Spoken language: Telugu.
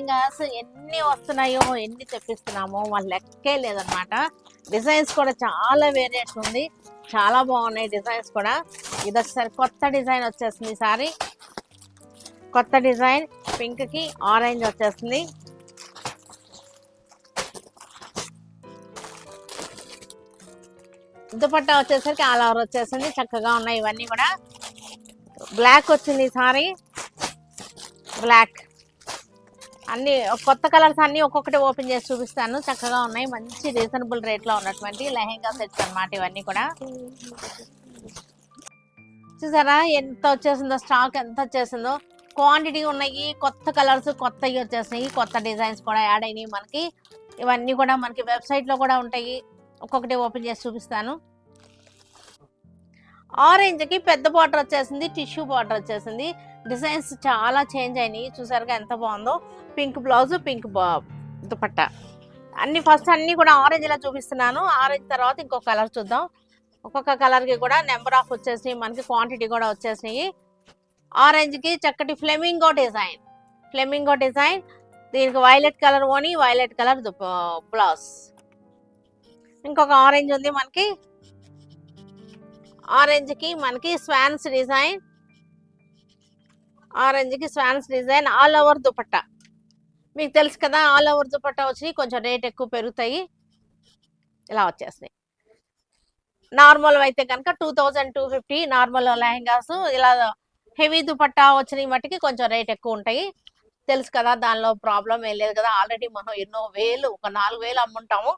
లెహెంగాస్ ఎన్ని వస్తున్నాయో, ఎన్ని తెప్పిస్తున్నామో మన లెక్కే లేదనమాట. డిజైన్స్ కూడా చాలా వేరియేషన్ ఉంది, చాలా బాగున్నాయి డిజైన్స్ కూడా. ఇది వచ్చేసరి కొత్త డిజైన్ వచ్చేస్తుంది. ఈసారి కొత్త డిజైన్ పింక్ కి ఆరెంజ్ వచ్చేస్తుంది. దుపట్టా వచ్చేసరికి ఆల్ ఓవర్ వచ్చేసింది. చక్కగా ఉన్నాయి ఇవన్నీ కూడా. బ్లాక్ వచ్చింది ఈసారి, బ్లాక్. అన్ని కొత్త కలర్స్ అన్ని ఒక్కొక్కటి ఓపెన్ చేసి చూపిస్తాను. చక్కగా ఉన్నాయి, మంచి రీజనబుల్ రేట్ లో ఉన్నటువంటి లెహెంగా సెట్స్ అన్నమాట ఇవన్నీ కూడా. చూసారా ఎంత వచ్చేసిందో, స్టాక్ ఎంత వచ్చేసిందో. క్వాంటిటీ ఉన్నాయి, కొత్త కలర్స్ కొత్తవి వచ్చేసినాయి, కొత్త డిజైన్స్ కూడా యాడ్ అయినాయి మనకి. ఇవన్నీ కూడా మనకి వెబ్సైట్ లో కూడా ఉంటాయి. ఒక్కొక్కటి ఓపెన్ చేసి చూపిస్తాను. ఆరెంజ్ కి పెద్ద బార్డర్ వచ్చేసింది, టిష్యూ బార్డర్ వచ్చేసింది. డిజైన్స్ చాలా చేంజ్ అయినాయి, చూసారుగా ఎంత బాగుందో. Pink blouse, pink dupatta. First అన్ని కూడా ఆరెంజ్ లా చూపిస్తున్నాను. ఆరెంజ్ తర్వాత ఇంకొక కలర్ చూద్దాం. ఒక్కొక్క కలర్ కి కూడా నెంబర్ ఆఫ్ వచ్చేసినాయి మనకి, క్వాంటిటీ కూడా వచ్చేసినాయి. ఆరెంజ్ కి చక్కటి ఫ్లెమింగో డిజైన్, ఫ్లెమింగో డిజైన్. దీనికి వైలెట్ కలర్ ఓని, వైలెట్ కలర్ బ్లౌజ్. ఇంకొక ఆరెంజ్ ఉంది మనకి. ఆరెంజ్ కి మనకి స్వాన్స్ డిజైన్, ఆరెంజ్ కి swans design, all over dupatta. మీకు తెలుసు కదా, ఆల్ ఓవర్ దుపట్టా వచ్చి కొంచెం రేట్ ఎక్కువ పెరుగుతాయి. ఇలా వచ్చేసినాయి. నార్మల్ అయితే కనుక 2250 నార్మల్ లెహెంగాస్. ఇలా హెవీ దుపట్టా వచ్చిన మట్టికి కొంచెం రేట్ ఎక్కువ ఉంటాయి. తెలుసు కదా, దానిలో ప్రాబ్లం ఏం లేదు కదా. ఆల్రెడీ మనం ఎన్నో వేలు, ఒక 4000 అమ్ముంటాము.